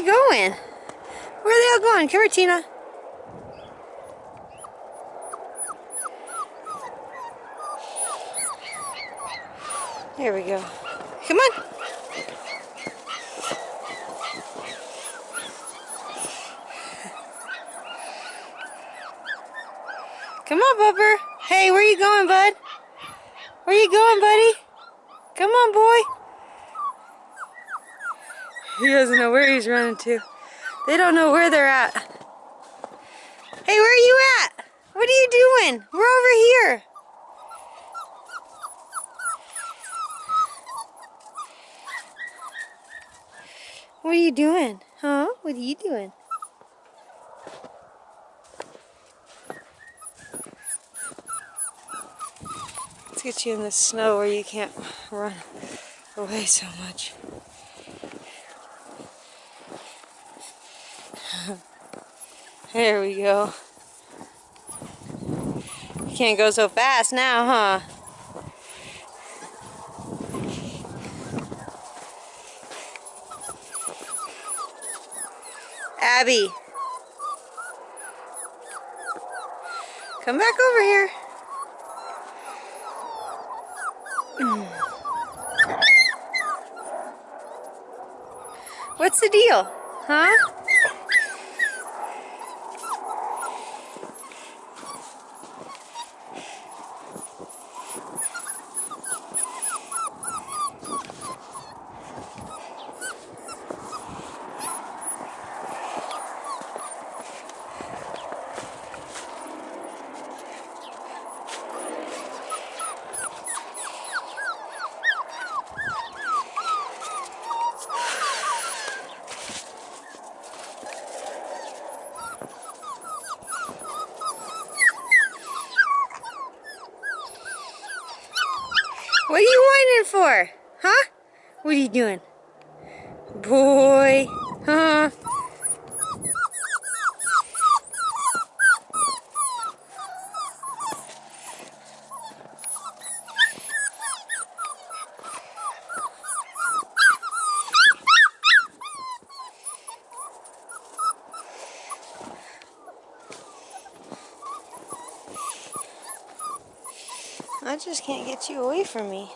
going? Where are they all going? Come here, Tina. There we go. Come on. Come on, Bubber. Hey, where you going, bud? Where you going, buddy? Come on, boy. He doesn't know where he's running to. They don't know where they're at. Hey, where are you at? What are you doing? We're over here. What are you doing? Huh? What are you doing? Let's get you in the snow where you can't run away so much. There we go. You can't go so fast now, huh? Abby, come back over here. What's the deal, huh? What are you whining for? Huh? What are you doing? Boy, huh? I just can't get you away from me.